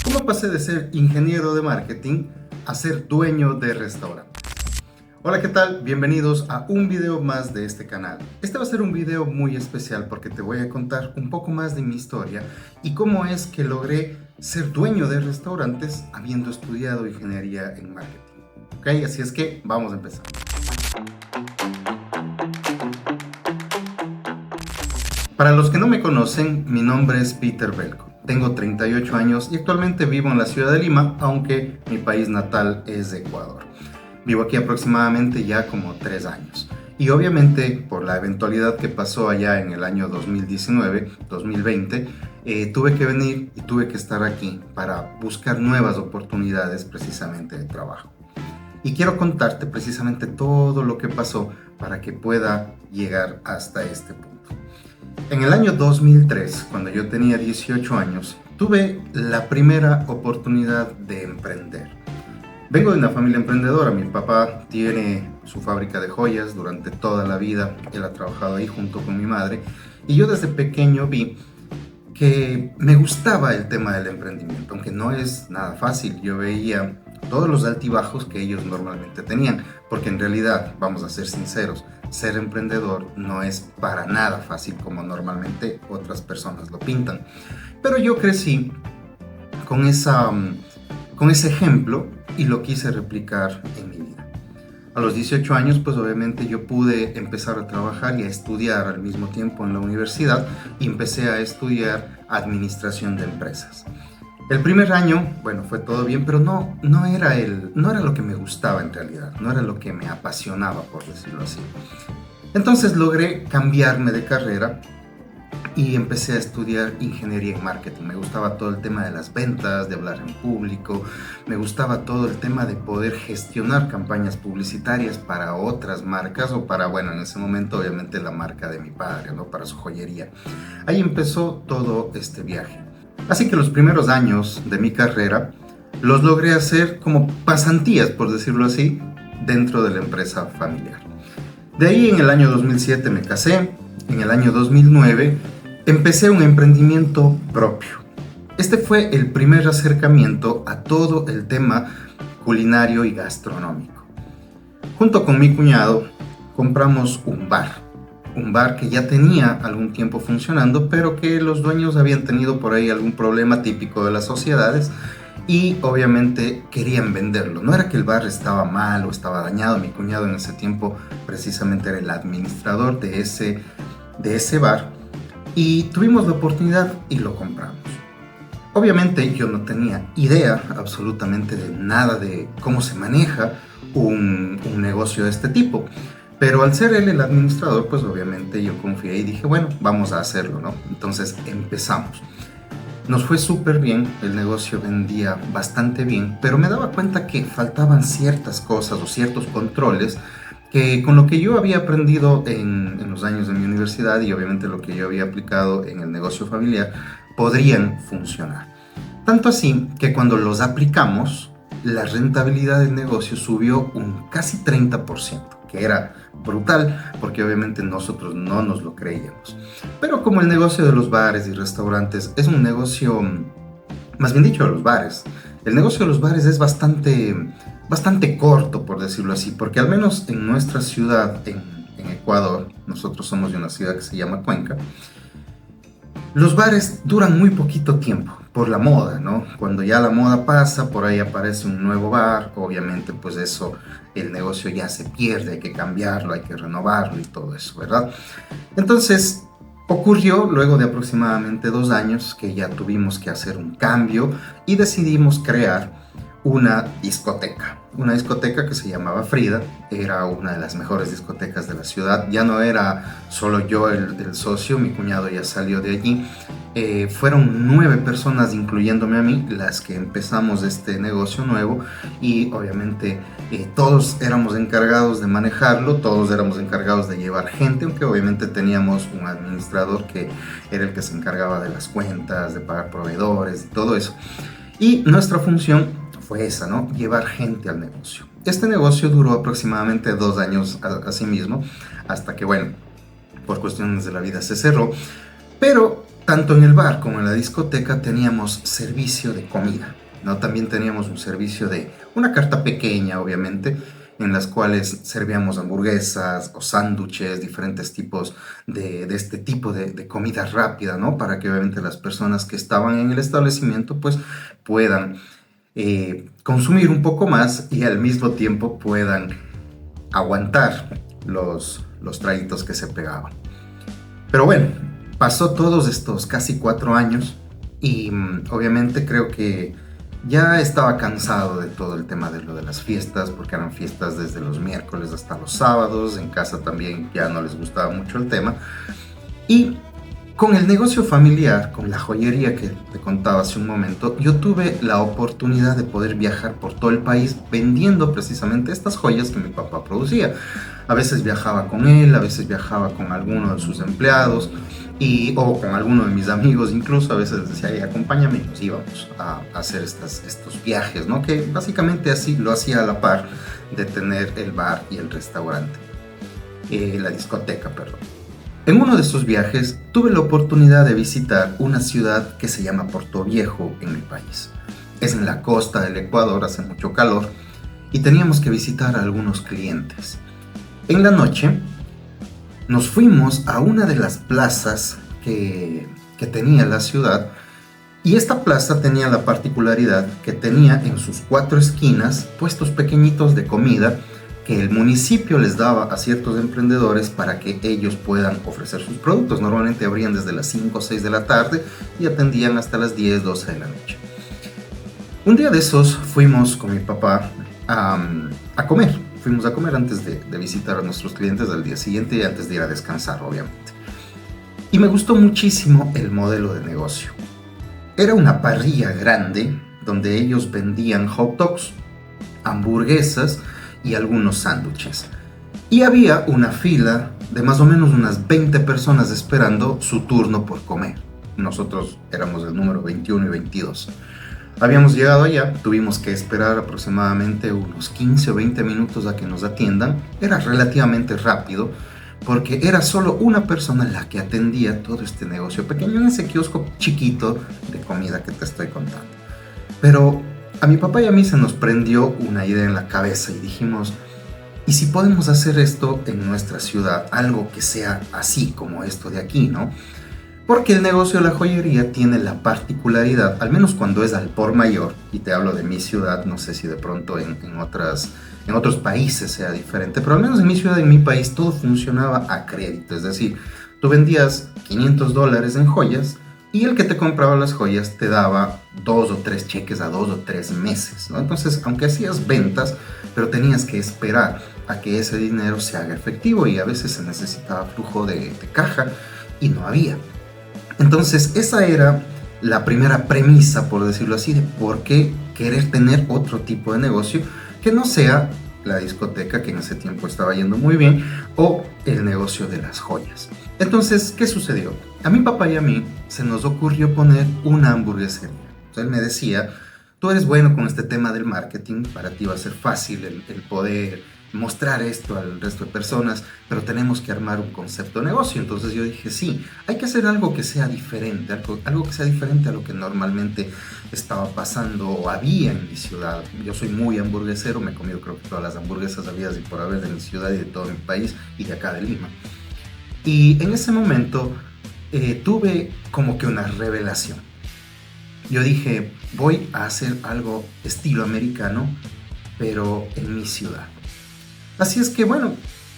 ¿Cómo pasé de ser ingeniero de marketing a ser dueño de restaurante? Hola, ¿qué tal? Bienvenidos a un video más de este canal. Este va a ser un video muy especial porque te voy a contar un poco más de mi historia y cómo es que logré ser dueño de restaurantes habiendo estudiado ingeniería en marketing. ¿Ok? Así es que vamos a empezar. Para los que no me conocen, mi nombre es Peter Belko. Tengo 38 años y actualmente vivo en la ciudad de Lima, aunque mi país natal es Ecuador. Vivo aquí aproximadamente ya como 3 años. Y obviamente, por la eventualidad que pasó allá en el año 2019-2020, tuve que venir y tuve que estar aquí para buscar nuevas oportunidades precisamente de trabajo. Y quiero contarte precisamente todo lo que pasó para que pueda llegar hasta este punto. En el año 2003, cuando yo tenía 18 años, tuve la primera oportunidad de emprender. Vengo de una familia emprendedora. Mi papá tiene su fábrica de joyas durante toda la vida. Él ha trabajado ahí junto con mi madre. Y yo desde pequeño vi que me gustaba el tema del emprendimiento, aunque no es nada fácil. Yo veía todos los altibajos que ellos normalmente tenían, porque en realidad, vamos a ser sinceros, ser emprendedor no es para nada fácil como normalmente otras personas lo pintan. Pero yo crecí con ese ejemplo y lo quise replicar en mi vida. A los 18 años, pues obviamente yo pude empezar a trabajar y a estudiar al mismo tiempo en la universidad y empecé a estudiar administración de empresas. El primer año, bueno, fue todo bien, pero no era lo que me gustaba en realidad, no era lo que me apasionaba, por decirlo así. Entonces logré cambiarme de carrera y empecé a estudiar ingeniería en marketing. Me gustaba todo el tema de las ventas, de hablar en público, me gustaba todo el tema de poder gestionar campañas publicitarias para otras marcas o para, bueno, en ese momento obviamente la marca de mi padre, ¿no? Para su joyería. Ahí empezó todo este viaje. Así que los primeros años de mi carrera los logré hacer como pasantías, por decirlo así, dentro de la empresa familiar. De ahí en el año 2007 me casé, en el año 2009 empecé un emprendimiento propio. Este fue el primer acercamiento a todo el tema culinario y gastronómico. Junto con mi cuñado compramos un bar que ya tenía algún tiempo funcionando, pero que los dueños habían tenido por ahí algún problema típico de las sociedades y obviamente querían venderlo. No era que el bar estaba mal o estaba dañado. Mi cuñado en ese tiempo precisamente era el administrador de ese bar y tuvimos la oportunidad y lo compramos. Obviamente yo no tenía idea absolutamente de nada de cómo se maneja un negocio de este tipo. Pero al ser él el administrador, pues obviamente yo confié y dije, bueno, vamos a hacerlo, ¿no? Entonces empezamos. Nos fue súper bien, el negocio vendía bastante bien, pero me daba cuenta que faltaban ciertas cosas o ciertos controles que con lo que yo había aprendido en los años de mi universidad y obviamente lo que yo había aplicado en el negocio familiar, podrían funcionar. Tanto así que cuando los aplicamos, la rentabilidad del negocio subió un casi 30%, que era brutal porque obviamente nosotros no nos lo creíamos. Pero como el negocio de los bares y restaurantes es un negocio, más bien dicho, de los bares, el negocio de los bares es bastante corto, por decirlo así, porque al menos en nuestra ciudad, en Ecuador, nosotros somos de una ciudad que se llama Cuenca, los bares duran muy poquito tiempo por la moda, ¿no? Cuando ya la moda pasa, por ahí aparece un nuevo bar, obviamente pues eso, el negocio ya se pierde, hay que cambiarlo, hay que renovarlo y todo eso, ¿verdad? Entonces ocurrió luego de aproximadamente 2 años que ya tuvimos que hacer un cambio y decidimos crear una discoteca que se llamaba Frida. Era una de las mejores discotecas de la ciudad. Ya no era solo yo el socio, mi cuñado ya salió de allí. Fueron 9 personas, incluyéndome a mí, las que empezamos este negocio nuevo y obviamente todos éramos encargados de manejarlo, todos éramos encargados de llevar gente, aunque obviamente teníamos un administrador que era el que se encargaba de las cuentas, de pagar proveedores y todo eso. Y nuestra función fue esa, ¿no? Llevar gente al negocio. Este negocio duró aproximadamente 2 años así mismo, hasta que, bueno, por cuestiones de la vida se cerró. Pero Tanto en el bar como en la discoteca teníamos servicio de comida, ¿no? También teníamos un servicio de una carta pequeña, obviamente, en las cuales servíamos hamburguesas o sándwiches, diferentes tipos de este tipo de comida rápida, ¿no? Para que obviamente las personas que estaban en el establecimiento pues puedan consumir un poco más y al mismo tiempo puedan aguantar los traguitos que se pegaban. Pero bueno, pasó todos estos casi 4 años y obviamente creo que ya estaba cansado de todo el tema de lo de las fiestas, porque eran fiestas desde los miércoles hasta los sábados. En casa también ya no les gustaba mucho el tema. Y con el negocio familiar, con la joyería que te contaba hace un momento, yo tuve la oportunidad de poder viajar por todo el país vendiendo precisamente estas joyas que mi papá producía. A veces viajaba con él, a veces viajaba con alguno de sus empleados o con alguno de mis amigos, incluso a veces decía, hey, acompáñame, y nos íbamos a hacer estos viajes, ¿no? Que básicamente así lo hacía a la par de tener el bar y el restaurante, la discoteca, perdón. En uno de esos viajes tuve la oportunidad de visitar una ciudad que se llama Puerto Viejo en mi país. Es en la costa del Ecuador, hace mucho calor, y teníamos que visitar a algunos clientes. En la noche nos fuimos a una de las plazas que tenía la ciudad, y esta plaza tenía la particularidad que tenía en sus 4 esquinas puestos pequeñitos de comida que el municipio les daba a ciertos emprendedores para que ellos puedan ofrecer sus productos. Normalmente abrían desde las 5 o 6 de la tarde y atendían hasta las 10, 12 de la noche. Un día de esos fuimos con mi papá a comer. Fuimos a comer antes de visitar a nuestros clientes al día siguiente y antes de ir a descansar, obviamente. Y me gustó muchísimo el modelo de negocio. Era una parrilla grande donde ellos vendían hot dogs, hamburguesas y algunos sándwiches. Y había una fila de más o menos unas 20 personas esperando su turno por comer. Nosotros éramos el número 21 y 22. Habíamos llegado allá, tuvimos que esperar aproximadamente unos 15 o 20 minutos a que nos atiendan. Era relativamente rápido porque era solo una persona la que atendía todo este negocio pequeño en ese kiosco chiquito de comida que te estoy contando. Pero a mi papá y a mí se nos prendió una idea en la cabeza y dijimos, ¿y si podemos hacer esto en nuestra ciudad? Algo que sea así como esto de aquí, ¿no? Porque el negocio de la joyería tiene la particularidad, al menos cuando es al por mayor, y te hablo de mi ciudad, no sé si de pronto en otros países sea diferente, pero al menos en mi ciudad, en mi país, todo funcionaba a crédito. Es decir, tú vendías $500 en joyas, y el que te compraba las joyas te daba 2 o 3 cheques a 2 o 3 meses, ¿no? Entonces, aunque hacías ventas, pero tenías que esperar a que ese dinero se haga efectivo y a veces se necesitaba flujo de caja y no había. Entonces, esa era la primera premisa, por decirlo así, de por qué querer tener otro tipo de negocio que no sea la discoteca, que en ese tiempo estaba yendo muy bien, o el negocio de las joyas. Entonces, ¿qué sucedió? A mi papá y a mí se nos ocurrió poner una hamburguesería. Entonces, él me decía, tú eres bueno con este tema del marketing, para ti va a ser fácil el poder mostrar esto al resto de personas, pero tenemos que armar un concepto de negocio. Entonces yo dije, sí, hay que hacer algo que sea diferente, algo que sea diferente a lo que normalmente estaba pasando o había en mi ciudad. Yo soy muy hamburguesero, me he comido creo que todas las hamburguesas habidas y por haber de mi ciudad y de todo mi país y de acá de Lima. Y en ese momento tuve como que una revelación. Yo dije, voy a hacer algo estilo americano, pero en mi ciudad. Así es que bueno,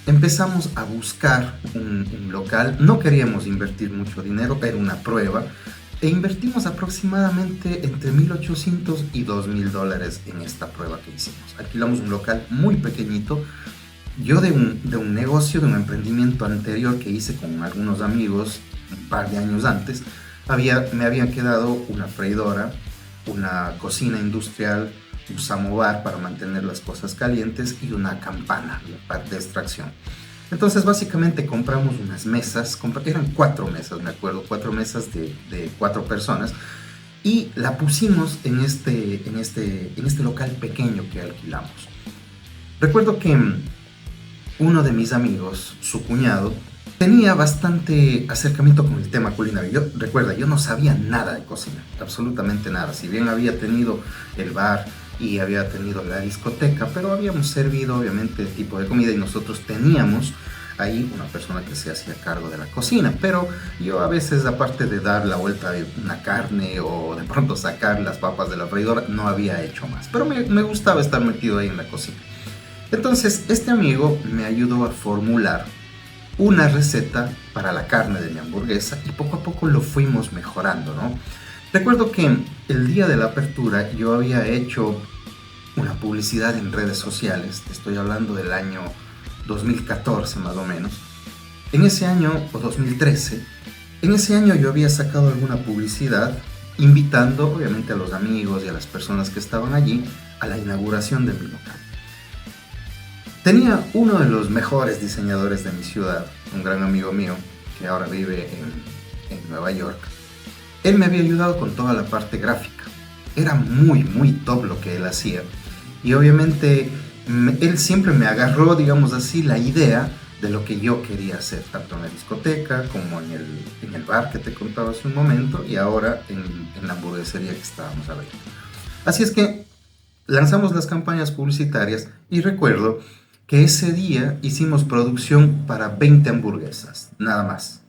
empezamos a buscar un local. No queríamos invertir mucho dinero, era una prueba. E invertimos aproximadamente entre $1,800 y $2,000 en esta prueba que hicimos. Alquilamos un local muy pequeñito. Yo de un negocio, de un emprendimiento anterior que hice con algunos amigos un par de años antes, me habían quedado una freidora, una cocina industrial, un samovar para mantener las cosas calientes y una campana, la parte de extracción. Entonces básicamente compramos unas mesas, eran 4 mesas, me acuerdo, 4 mesas de 4 personas, y la pusimos en este local pequeño que alquilamos. Recuerdo que uno de mis amigos, su cuñado, tenía bastante acercamiento con el tema culinario. Recuerda, yo no sabía nada de cocina, absolutamente nada. Si bien había tenido el bar y había tenido la discoteca, pero habíamos servido obviamente el tipo de comida y nosotros teníamos ahí una persona que se hacía cargo de la cocina, pero yo a veces, aparte de dar la vuelta de una carne o de pronto sacar las papas de la freidora, no había hecho más, pero me gustaba estar metido ahí en la cocina. Entonces este amigo me ayudó a formular una receta para la carne de mi hamburguesa y poco a poco lo fuimos mejorando, ¿no? Recuerdo que el día de la apertura yo había hecho una publicidad en redes sociales, te estoy hablando del año 2014 más o menos. En ese año, o 2013, en ese año yo había sacado alguna publicidad invitando obviamente a los amigos y a las personas que estaban allí a la inauguración de mi local. Tenía uno de los mejores diseñadores de mi ciudad, un gran amigo mío que ahora vive en Nueva York. Él me había ayudado con toda la parte gráfica. Era muy top lo que él hacía. Y obviamente él siempre me agarró, digamos así, la idea de lo que yo quería hacer, tanto en la discoteca como en el bar que te contaba hace un momento y ahora en la hamburguesería que estábamos abriendo. Así es que lanzamos las campañas publicitarias y recuerdo que ese día hicimos producción para 20 hamburguesas, nada más.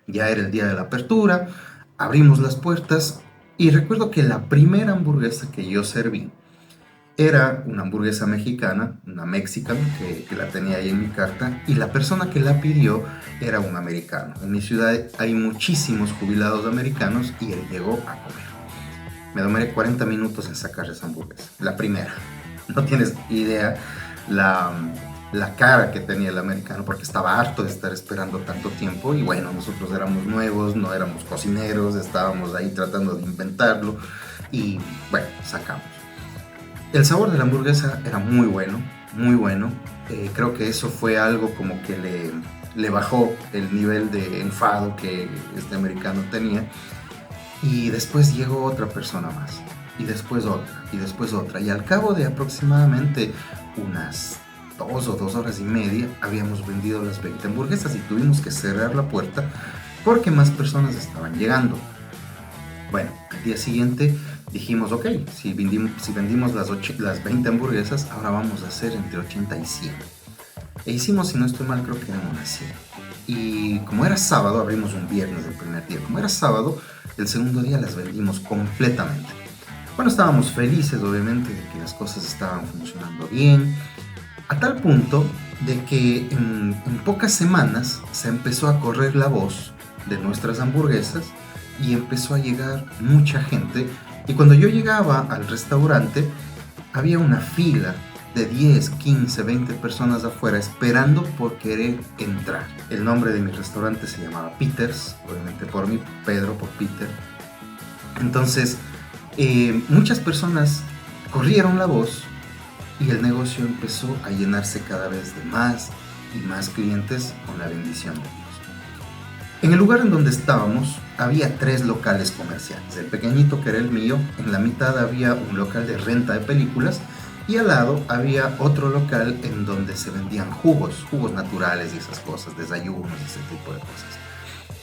Ya era el día de la apertura, abrimos las puertas y recuerdo que la primera hamburguesa que yo serví era una hamburguesa mexicana, una mexican, que la tenía ahí en mi carta, y la persona que la pidió era un americano. En mi ciudad hay muchísimos jubilados americanos y él llegó a comer. Me demoré 40 minutos en sacar esa hamburguesa, la primera. No tienes idea la cara que tenía el americano, porque estaba harto de estar esperando tanto tiempo. Y bueno, nosotros éramos nuevos, no éramos cocineros, estábamos ahí tratando de inventarlo y bueno, sacamos. El sabor de la hamburguesa era muy bueno, muy bueno. Creo que eso fue algo como que le bajó el nivel de enfado que este americano tenía. Y después llegó otra persona más, y después otra, y después otra. Y al cabo de aproximadamente unas 2 horas y media, habíamos vendido las 20 hamburguesas y tuvimos que cerrar la puerta porque más personas estaban llegando. Bueno, al día siguiente dijimos, ok, si vendimos las 20 hamburguesas, ahora vamos a hacer entre 80 y 100. E hicimos, si no estoy mal, creo que eran unas 100. Y como era sábado, abrimos un viernes el primer día. Como era sábado, el segundo día las vendimos completamente. Bueno, estábamos felices, obviamente, de que las cosas estaban funcionando bien, a tal punto de que en pocas semanas se empezó a correr la voz de nuestras hamburguesas y empezó a llegar mucha gente. Y cuando yo llegaba al restaurante, había una fila de 10, 15, 20 personas afuera esperando por querer entrar. El nombre de mi restaurante se llamaba Peter's, obviamente por mí, Pedro por Peter. Entonces, muchas personas corrieron la voz y el negocio empezó a llenarse cada vez de más y más clientes con la bendición de Dios. En el lugar en donde estábamos había 3 locales comerciales. El pequeñito, que era el mío, en la mitad había un local de renta de películas y al lado había otro local en donde se vendían jugos naturales y esas cosas, desayunos y ese tipo de cosas.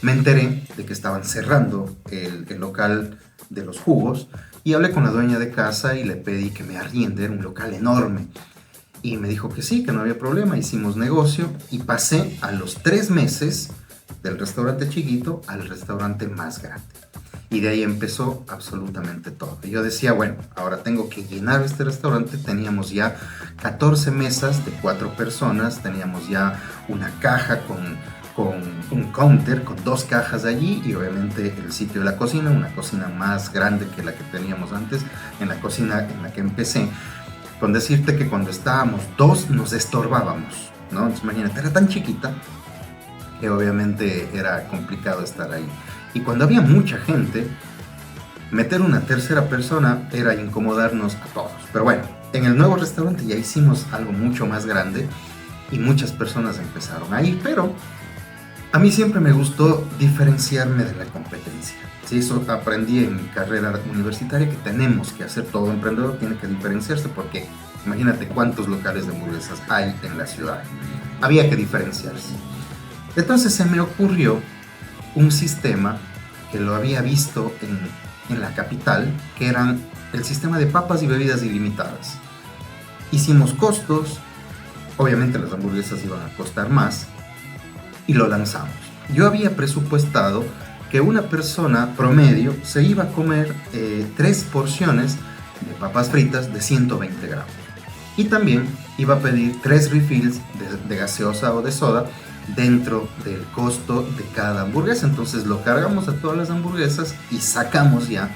Me enteré de que estaban cerrando el local de los jugos y hablé con la dueña de casa y le pedí que me arriende, era un local enorme. Y me dijo que sí, que no había problema, hicimos negocio y pasé a los 3 meses del restaurante chiquito al restaurante más grande. Y de ahí empezó absolutamente todo. Y yo decía, bueno, ahora tengo que llenar este restaurante. Teníamos ya 14 mesas de 4 personas, teníamos ya una caja con un counter, con 2 cajas allí y obviamente el sitio de la cocina, una cocina más grande que la que teníamos antes, en la cocina en la que empecé. Con decirte que cuando estábamos 2 nos estorbábamos, ¿no? Entonces, imagínate, era tan chiquita que obviamente era complicado estar ahí. Y cuando había mucha gente, meter una tercera persona era incomodarnos a todos. Pero bueno, en el nuevo restaurante ya hicimos algo mucho más grande y muchas personas empezaron a ir, pero a mí siempre me gustó diferenciarme de la competencia. Sí, eso aprendí en mi carrera universitaria, que tenemos que hacer, todo emprendedor tiene que diferenciarse, porque imagínate cuántos locales de hamburguesas hay en la ciudad. Había que diferenciarse. Entonces se me ocurrió un sistema que lo había visto en la capital, que eran el sistema de papas y bebidas ilimitadas. Hicimos costos, obviamente las hamburguesas iban a costar más, y lo lanzamos. Yo había presupuestado que una persona promedio se iba a comer 3 porciones de papas fritas de 120 gramos. Y también iba a pedir 3 refills de gaseosa o de soda dentro del costo de cada hamburguesa. Entonces lo cargamos a todas las hamburguesas y sacamos ya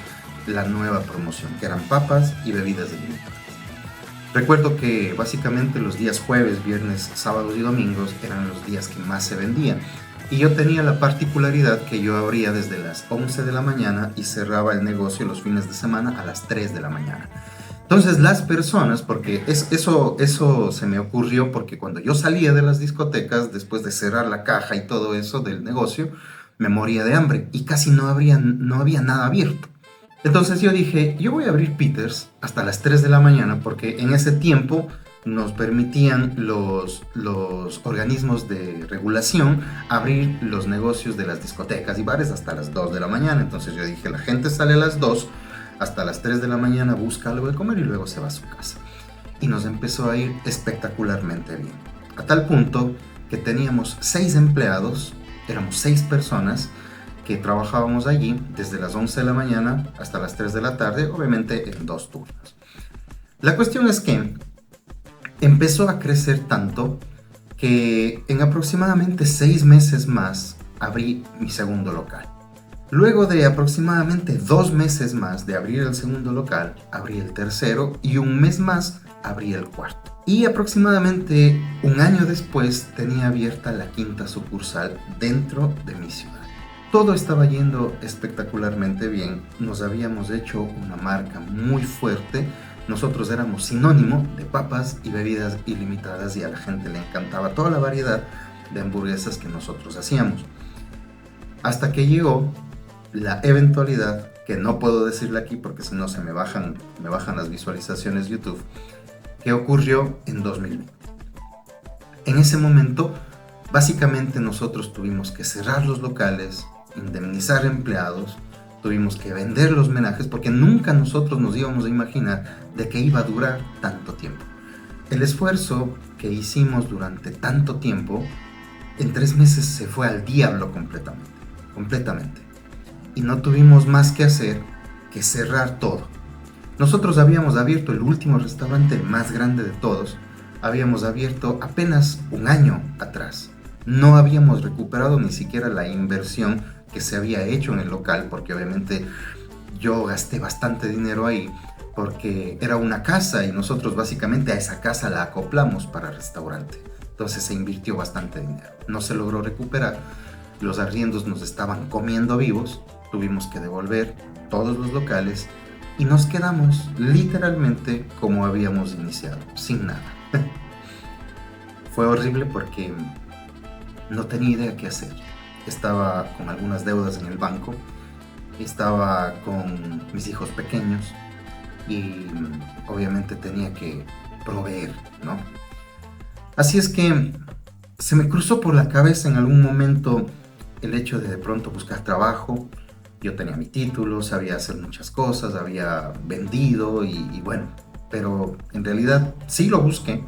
la nueva promoción, que eran papas y bebidas ilimitadas. Recuerdo que básicamente los días jueves, viernes, sábados y domingos eran los días que más se vendían. Y yo tenía la particularidad que yo abría desde las 11 de la mañana y cerraba el negocio los fines de semana a las 3 de la mañana. Entonces las personas, porque eso se me ocurrió porque cuando yo salía de las discotecas, después de cerrar la caja y todo eso del negocio, me moría de hambre y casi no había nada abierto. Entonces yo dije, yo voy a abrir Peters hasta las 3 de la mañana porque en ese tiempo nos permitían los organismos de regulación abrir los negocios de las discotecas y bares hasta las 2 de la mañana. Entonces yo dije, la gente sale a las 2, hasta las 3 de la mañana busca algo de comer y luego se va a su casa. Y nos empezó a ir espectacularmente bien. A tal punto que teníamos 6 empleados, éramos 6 personas que trabajábamos allí desde las 11 de la mañana hasta las 3 de la tarde, obviamente en 2 turnos. La cuestión es que empezó a crecer tanto que en aproximadamente 6 meses más abrí mi segundo local. Luego de aproximadamente 2 meses más de abrir el segundo local, abrí el tercero y 1 mes más abrí el cuarto. Y aproximadamente 1 año después tenía abierta la 5ª sucursal dentro de mi ciudad. Todo estaba yendo espectacularmente bien, nos habíamos hecho una marca muy fuerte, nosotros éramos sinónimo de papas y bebidas ilimitadas y a la gente le encantaba toda la variedad de hamburguesas que nosotros hacíamos. Hasta que llegó la eventualidad, que no puedo decirle aquí porque si no se me bajan las visualizaciones de YouTube, que ocurrió en 2020. En ese momento, básicamente nosotros tuvimos que cerrar los locales, indemnizar empleados, tuvimos que vender los menajes porque nunca nosotros nos íbamos a imaginar de que iba a durar tanto tiempo. El esfuerzo que hicimos durante tanto tiempo, en 3 meses se fue al diablo completamente. Y no tuvimos más que hacer que cerrar todo. Nosotros habíamos abierto el último restaurante más grande de todos, habíamos abierto apenas 1 año atrás. No habíamos recuperado ni siquiera la inversión que se había hecho en el local, porque obviamente yo gasté bastante dinero ahí, porque era una casa y nosotros básicamente a esa casa la acoplamos para restaurante. Entonces se invirtió bastante dinero. No se logró recuperar, los arriendos nos estaban comiendo vivos, tuvimos que devolver todos los locales y nos quedamos literalmente como habíamos iniciado, sin nada. Fue horrible porque no tenía idea qué hacer. Estaba con algunas deudas en el banco, estaba con mis hijos pequeños y obviamente tenía que proveer, ¿no? Así es que se me cruzó por la cabeza en algún momento el hecho de pronto buscar trabajo. Yo tenía mi título, sabía hacer muchas cosas, había vendido y bueno, pero en realidad sí lo busqué,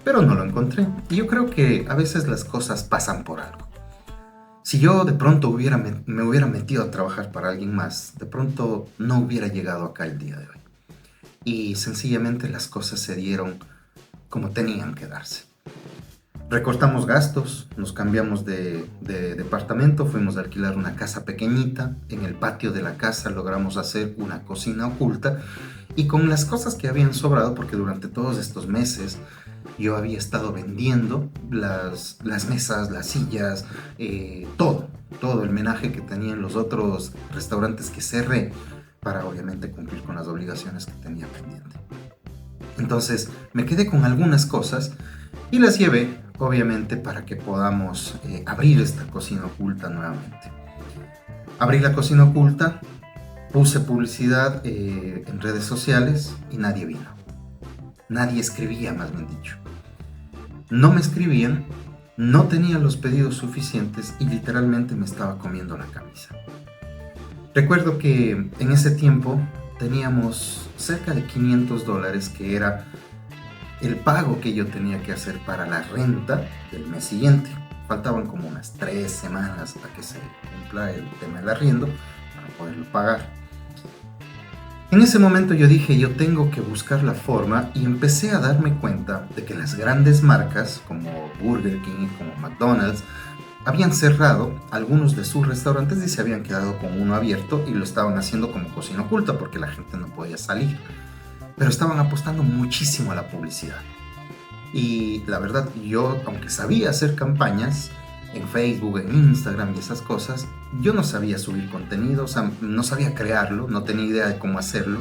pero no lo encontré. Y yo creo que a veces las cosas pasan por algo. Si yo de pronto me hubiera metido a trabajar para alguien más, de pronto no hubiera llegado acá el día de hoy. Y sencillamente las cosas se dieron como tenían que darse. Recortamos gastos, nos cambiamos de departamento, fuimos a alquilar una casa pequeñita. En el patio de la casa logramos hacer una cocina oculta y con las cosas que habían sobrado, porque durante todos estos meses yo había estado vendiendo las mesas, las sillas, todo el menaje que tenía en los otros restaurantes que cerré para obviamente cumplir con las obligaciones que tenía pendiente. Entonces me quedé con algunas cosas y las llevé obviamente para que podamos abrir esta cocina oculta nuevamente. Abrí la cocina oculta, puse publicidad en redes sociales y nadie vino. Nadie escribía, más bien dicho. No me escribían, no tenía los pedidos suficientes y literalmente me estaba comiendo la camisa. Recuerdo que en ese tiempo teníamos cerca de $500, que era el pago que yo tenía que hacer para la renta del mes siguiente. Faltaban como unas 3 semanas a que se cumpla el tema del arriendo para poderlo pagar. En ese momento yo dije, yo tengo que buscar la forma, y empecé a darme cuenta de que las grandes marcas como Burger King, como McDonald's, habían cerrado algunos de sus restaurantes y se habían quedado con uno abierto, y lo estaban haciendo como cocina oculta porque la gente no podía salir. Pero estaban apostando muchísimo a la publicidad. Y la verdad, yo, aunque sabía hacer campañas en Facebook, en Instagram y esas cosas, yo no sabía subir contenido, o sea, no sabía crearlo, no tenía idea de cómo hacerlo,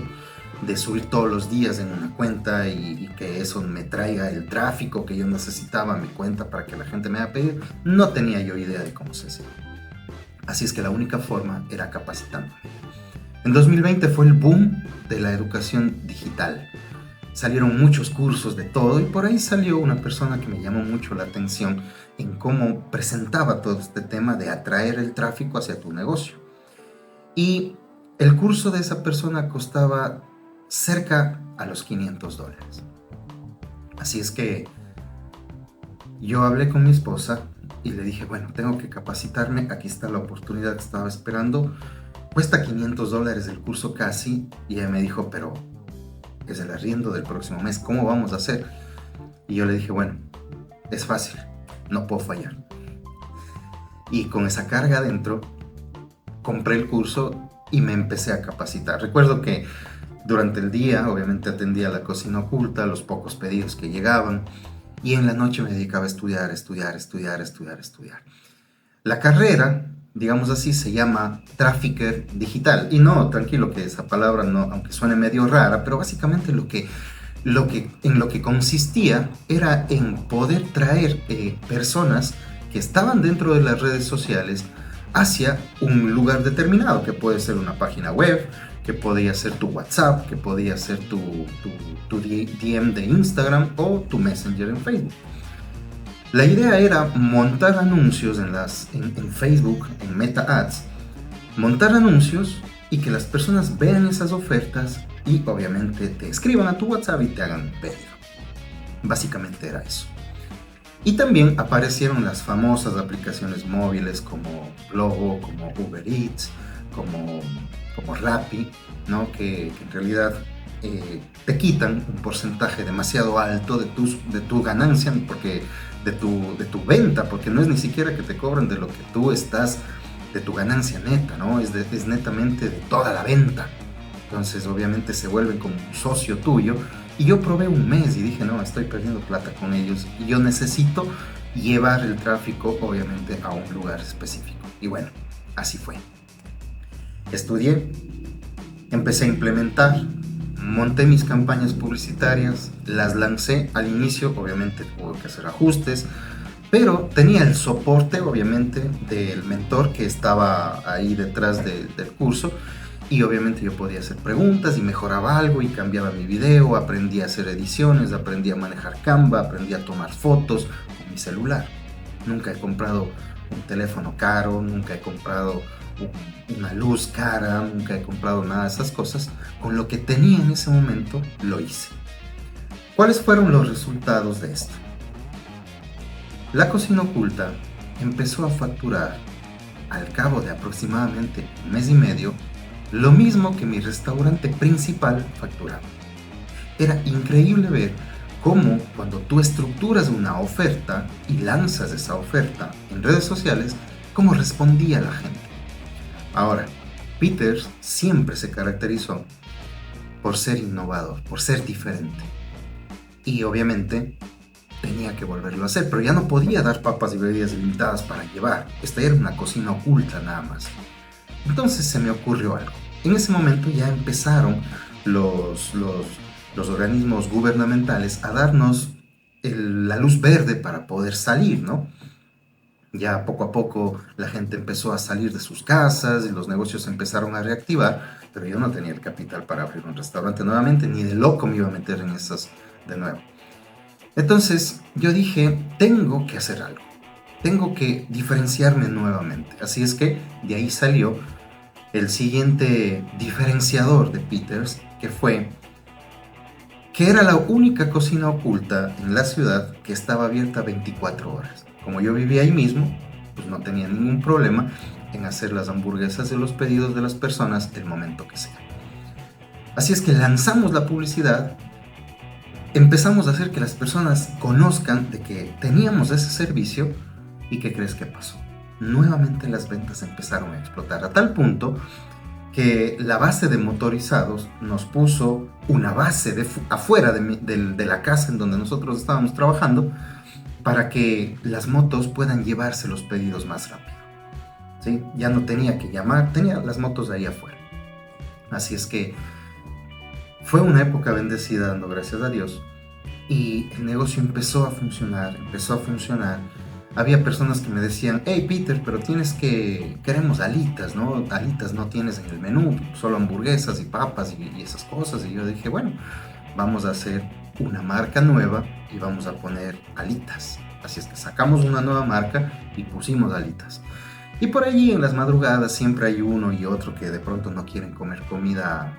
de subir todos los días en una cuenta y que eso me traiga el tráfico que yo necesitaba a mi cuenta para que la gente me haga pedir. No tenía yo idea de cómo se hacía. Así es que la única forma era capacitándome. En 2020 fue el boom de la educación digital. Salieron muchos cursos de todo, y por ahí salió una persona que me llamó mucho la atención en cómo presentaba todo este tema de atraer el tráfico hacia tu negocio. Y el curso de esa persona costaba cerca a los $500. Así es que yo hablé con mi esposa y le dije, bueno, tengo que capacitarme, aquí está la oportunidad que estaba esperando. Cuesta $500 el curso casi, y ella me dijo, pero es el arriendo del próximo mes, ¿cómo vamos a hacer? Y yo le dije, bueno, es fácil, no puedo fallar. Y con esa carga adentro, compré el curso y me empecé a capacitar. Recuerdo que durante el día, obviamente, atendía la cocina oculta, los pocos pedidos que llegaban, y en la noche me dedicaba a estudiar. La carrera, digamos así, se llama Trafficker Digital. Y no, tranquilo, que esa palabra no, aunque suene medio rara, pero básicamente en lo que consistía era en poder traer personas que estaban dentro de las redes sociales hacia un lugar determinado, que puede ser una página web, que podía ser tu WhatsApp, que podía ser tu DM de Instagram o tu Messenger en Facebook. La idea era montar anuncios en Facebook, en Meta Ads, montar anuncios y que las personas vean esas ofertas y obviamente te escriban a tu WhatsApp y te hagan un pedido. Básicamente era eso. Y también aparecieron las famosas aplicaciones móviles como Globo, como Uber Eats, como Rappi, ¿no? que en realidad te quitan un porcentaje demasiado alto de tu ganancia, porque de tu venta, porque no es ni siquiera que te cobran de lo que tú estás, de tu ganancia neta, ¿no? Es netamente de toda la venta. Entonces obviamente se vuelven como un socio tuyo. Y yo probé un mes y dije, no, estoy perdiendo plata con ellos y yo necesito llevar el tráfico obviamente a un lugar específico. Y bueno, así fue. Estudié, empecé a implementar, monté mis campañas publicitarias, las lancé. Al inicio obviamente tuve que hacer ajustes, pero tenía el soporte obviamente del mentor que estaba ahí detrás del curso, y obviamente yo podía hacer preguntas y mejoraba algo y cambiaba mi video, aprendí a hacer ediciones, aprendí a manejar Canva, aprendí a tomar fotos con mi celular. Nunca he comprado un teléfono caro, nunca he comprado una luz cara, nunca he comprado nada de esas cosas. Con lo que tenía en ese momento lo hice. ¿Cuáles fueron los resultados de esto? La cocina oculta empezó a facturar al cabo de aproximadamente un mes y medio lo mismo que mi restaurante principal facturaba. Era increíble ver cómo cuando tú estructuras una oferta y lanzas esa oferta en redes sociales, cómo respondía la gente. Ahora, Peters siempre se caracterizó por ser innovador, por ser diferente. Y obviamente tenía que volverlo a hacer, pero ya no podía dar papas y bebidas ilimitadas para llevar. Esta era una cocina oculta nada más. Entonces se me ocurrió algo. En ese momento ya empezaron los organismos gubernamentales a darnos la luz verde para poder salir, ¿no? Ya poco a poco la gente empezó a salir de sus casas y los negocios empezaron a reactivar, pero yo no tenía el capital para abrir un restaurante nuevamente, ni de loco me iba a meter en esas de nuevo. Entonces yo dije, tengo que hacer algo. tengo que diferenciarme nuevamente. Así es que de ahí salió el siguiente diferenciador de Peters, que fue que era la única cocina oculta en la ciudad que estaba abierta 24 horas. Como yo vivía ahí mismo, pues no tenía ningún problema en hacer las hamburguesas de los pedidos de las personas el momento que sea. Así es que lanzamos la publicidad, empezamos a hacer que las personas conozcan de que teníamos ese servicio. ¿Y qué crees que pasó? Nuevamente las ventas empezaron a explotar a tal punto que la base de motorizados nos puso una base afuera de la casa en donde nosotros estábamos trabajando para que las motos puedan llevarse los pedidos más rápido. ¿Sí? Ya no tenía que llamar, tenía las motos ahí afuera. Así es que fue una época bendecida, dando gracias a Dios, y el negocio empezó a funcionar. Había personas que me decían, hey Peter, pero queremos alitas, ¿no? Alitas no tienes en el menú, solo hamburguesas y papas y esas cosas. Y yo dije, bueno, vamos a hacer una marca nueva y vamos a poner alitas. Así es que sacamos una nueva marca y pusimos alitas. Y por allí en las madrugadas siempre hay uno y otro que de pronto no quieren comer comida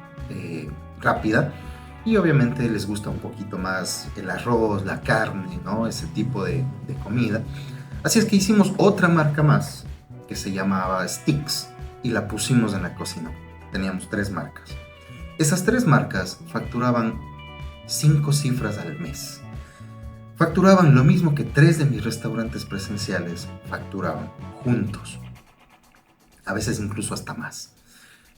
rápida. Y obviamente les gusta un poquito más el arroz, la carne, ¿no? Ese tipo de comida. Así es que hicimos otra marca más que se llamaba Sticks y la pusimos en la cocina. Teníamos 3 marcas. Esas 3 marcas facturaban 5 cifras al mes. Facturaban lo mismo que 3 de mis restaurantes presenciales facturaban juntos. A veces incluso hasta más.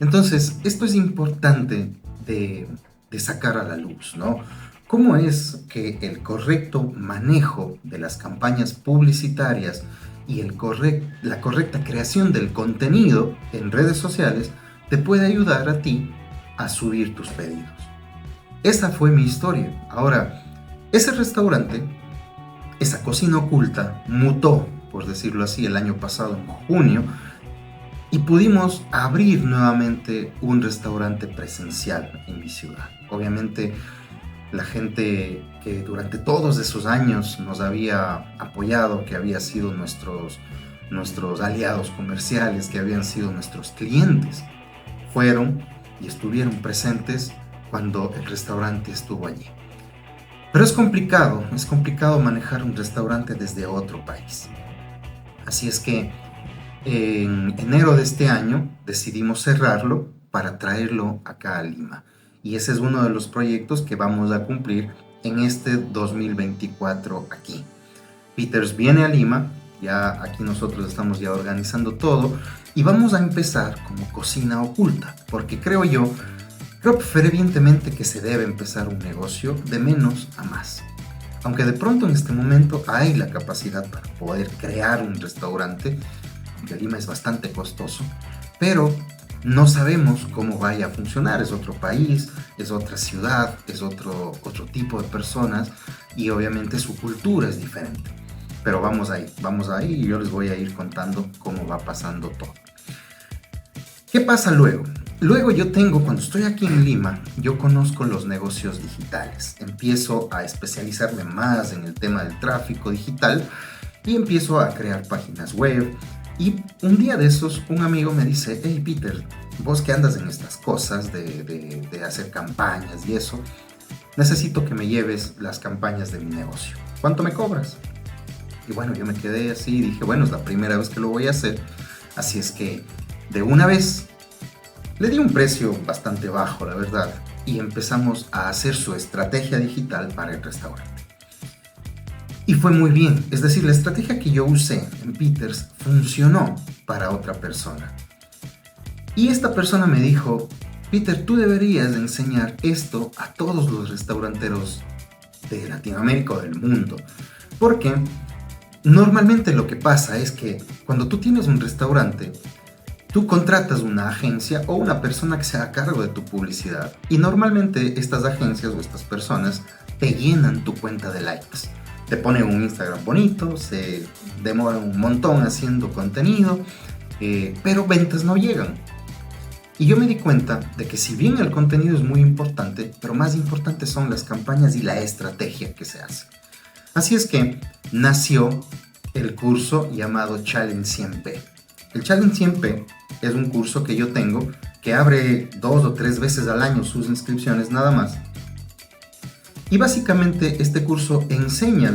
Entonces, esto es importante de sacar a la luz, ¿no? ¿Cómo es que el correcto manejo de las campañas publicitarias y la correcta creación del contenido en redes sociales te puede ayudar a ti a subir tus pedidos? Esa fue mi historia. Ahora, ese restaurante, esa cocina oculta, mutó, por decirlo así, el año pasado, en junio, y pudimos abrir nuevamente un restaurante presencial en mi ciudad. Obviamente, la gente que durante todos esos años nos había apoyado, que había sido nuestros aliados comerciales, que habían sido nuestros clientes, fueron y estuvieron presentes cuando el restaurante estuvo allí. Pero es complicado manejar un restaurante desde otro país. Así es que en enero de este año decidimos cerrarlo para traerlo acá a Lima. Y ese es uno de los proyectos que vamos a cumplir en este 2024 aquí. Peters viene a Lima, ya aquí nosotros estamos ya organizando todo y vamos a empezar como cocina oculta, porque creo fervientemente que se debe empezar un negocio de menos a más. Aunque de pronto en este momento hay la capacidad para poder crear un restaurante, aunque Lima es bastante costoso, pero no sabemos cómo vaya a funcionar. Es otro país, es otra ciudad, es otro tipo de personas y obviamente su cultura es diferente. Pero vamos ahí y yo les voy a ir contando cómo va pasando todo. ¿Qué pasa luego? Luego cuando estoy aquí en Lima, yo conozco los negocios digitales. Empiezo a especializarme más en el tema del tráfico digital y empiezo a crear páginas web. Y un día de esos, un amigo me dice, hey Peter, vos que andas en estas cosas de hacer campañas y eso, necesito que me lleves las campañas de mi negocio. ¿Cuánto me cobras? Y bueno, yo me quedé así y dije, bueno, es la primera vez que lo voy a hacer. Así es que de una vez le di un precio bastante bajo, la verdad, y empezamos a hacer su estrategia digital para el restaurante. Y fue muy bien, es decir, la estrategia que yo usé en Peters funcionó para otra persona. Y esta persona me dijo, Peter, tú deberías enseñar esto a todos los restauranteros de Latinoamérica o del mundo. Porque normalmente lo que pasa es que cuando tú tienes un restaurante, tú contratas una agencia o una persona que se haga cargo de tu publicidad. Y normalmente estas agencias o estas personas te llenan tu cuenta de likes. Te ponen un Instagram bonito, se demoran un montón haciendo contenido, pero ventas no llegan. Y yo me di cuenta de que si bien el contenido es muy importante, pero más importantes son las campañas y la estrategia que se hace. Así es que nació el curso llamado Challenge 100p. El Challenge 100p es un curso que yo tengo que abre 2 o 3 veces al año sus inscripciones nada más. Y básicamente este curso enseña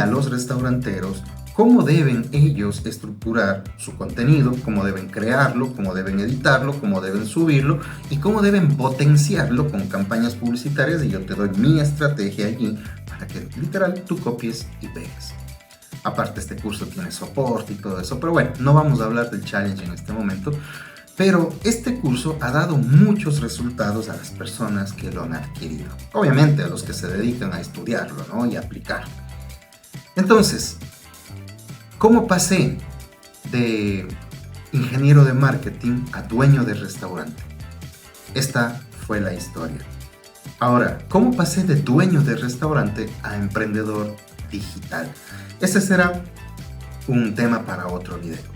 a los restauranteros cómo deben ellos estructurar su contenido, cómo deben crearlo, cómo deben editarlo, cómo deben subirlo y cómo deben potenciarlo con campañas publicitarias. Y yo te doy mi estrategia allí para que literal tú copies y pegues. Aparte, este curso tiene soporte y todo eso, pero bueno, no vamos a hablar del challenge en este momento. Pero este curso ha dado muchos resultados a las personas que lo han adquirido. Obviamente a los que se dedican a estudiarlo, ¿no? Y a aplicarlo. Entonces, ¿cómo pasé de ingeniero de marketing a dueño de restaurante? Esta fue la historia. Ahora, ¿cómo pasé de dueño de restaurante a emprendedor digital? Ese será un tema para otro video.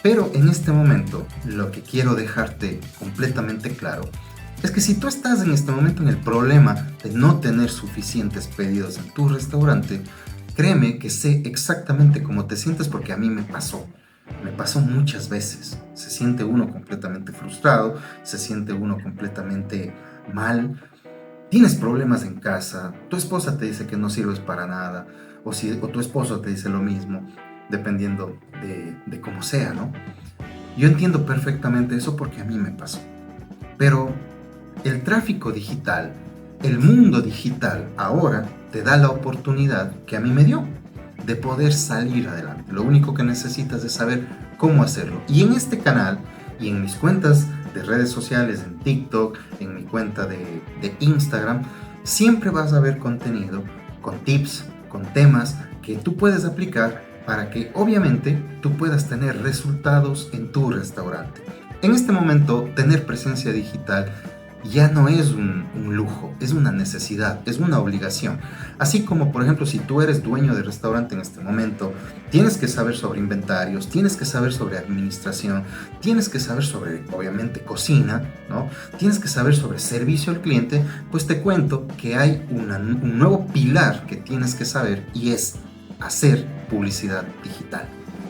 Pero en este momento lo que quiero dejarte completamente claro es que si tú estás en este momento en el problema de no tener suficientes pedidos en tu restaurante, créeme que sé exactamente cómo te sientes porque a mí me pasó. Me pasó muchas veces. Se siente uno completamente frustrado, se siente uno completamente mal. Tienes problemas en casa, tu esposa te dice que no sirves para nada, o tu esposo te dice lo mismo, dependiendo de cómo sea, ¿no? Yo entiendo perfectamente eso porque a mí me pasó. Pero el tráfico digital, el mundo digital, ahora te da la oportunidad que a mí me dio de poder salir adelante. Lo único que necesitas es saber cómo hacerlo. Y en este canal y en mis cuentas de redes sociales, en TikTok, en mi cuenta de Instagram, siempre vas a ver contenido con tips, con temas que tú puedes aplicar para que obviamente tú puedas tener resultados en tu restaurante. En este momento, tener presencia digital ya no es un lujo, es una necesidad, es una obligación. Así como, por ejemplo, si tú eres dueño de restaurante en este momento, tienes que saber sobre inventarios, tienes que saber sobre administración, tienes que saber sobre, obviamente, cocina, ¿no? Tienes que saber sobre servicio al cliente, pues te cuento que hay un nuevo pilar que tienes que saber y es hacer publicidad digital.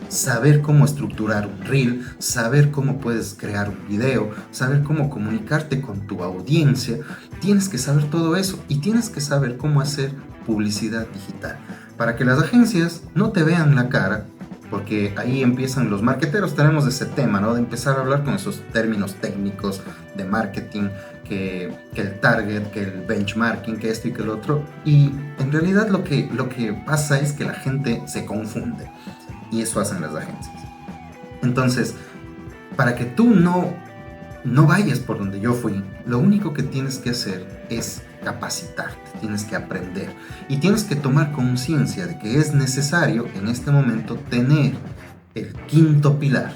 Saber cómo estructurar un reel, saber cómo puedes crear un video, saber cómo comunicarte con tu audiencia. Tienes que saber todo eso y tienes que saber cómo hacer publicidad digital para que las agencias no te vean la cara, porque ahí empiezan los marketeros, tenemos ese tema, ¿no? De empezar a hablar con esos términos técnicos de marketing, que el target, que el benchmarking, que esto y que el otro, y en realidad lo que pasa es que la gente se confunde. Y eso hacen las agencias. Entonces, para que tú no vayas por donde yo fui, lo único que tienes que hacer es capacitarte, tienes que aprender y tienes que tomar conciencia de que es necesario en este momento tener el quinto pilar,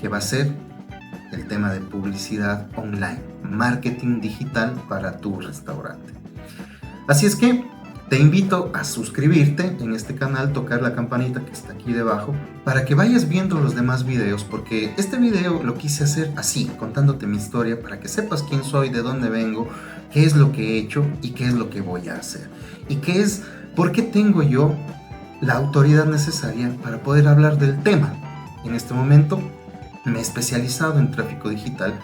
que va a ser el tema de publicidad online, marketing digital para tu restaurante. Así es que te invito a suscribirte en este canal, tocar la campanita que está aquí debajo para que vayas viendo los demás videos, porque este video lo quise hacer así, contándote mi historia para que sepas quién soy, de dónde vengo, qué es lo que he hecho y qué es lo que voy a hacer. Y por qué tengo yo la autoridad necesaria para poder hablar del tema. En este momento me he especializado en tráfico digital.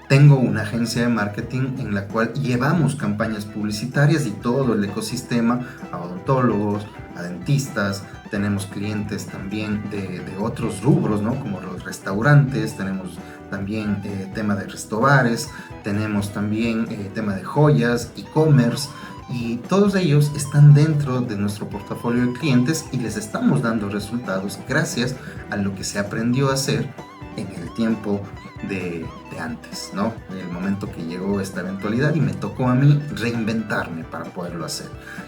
Tengo una agencia de marketing en la cual llevamos campañas publicitarias y todo el ecosistema a odontólogos, a dentistas. Tenemos clientes también de otros rubros, ¿no? Como los restaurantes, tenemos también tema de restobares, tenemos también tema de joyas, e-commerce, y todos ellos están dentro de nuestro portafolio de clientes y les estamos dando resultados gracias a lo que se aprendió a hacer en el tiempo de antes, ¿no? El momento que llegó esta eventualidad y me tocó a mí reinventarme para poderlo hacer.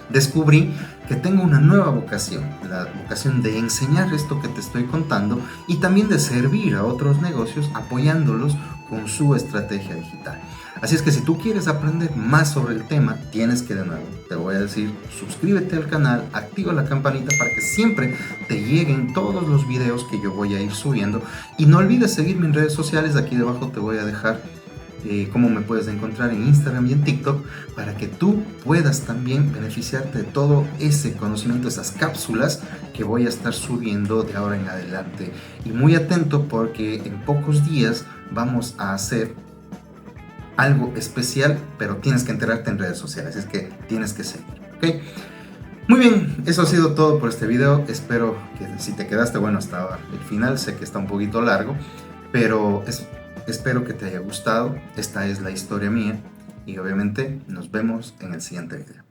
Descubrí que tengo una nueva vocación, la vocación de enseñar esto que te estoy contando y también de servir a otros negocios apoyándolos con su estrategia digital. Así es que si tú quieres aprender más sobre el tema, tienes que, de nuevo, te voy a decir, suscríbete al canal, activa la campanita para que siempre te lleguen todos los videos que yo voy a ir subiendo. Y no olvides seguirme en redes sociales, aquí debajo te voy a dejar cómo me puedes encontrar en Instagram y en TikTok, para que tú puedas también beneficiarte de todo ese conocimiento, esas cápsulas que voy a estar subiendo de ahora en adelante. Y muy atento, porque en pocos días vamos a hacer algo especial, pero tienes que enterarte en redes sociales, es que tienes que seguir, ¿ok? Muy bien, eso ha sido todo por este video. Espero que si te quedaste bueno hasta el final, sé que está un poquito largo, pero espero que te haya gustado. Esta es la historia mía y obviamente nos vemos en el siguiente video.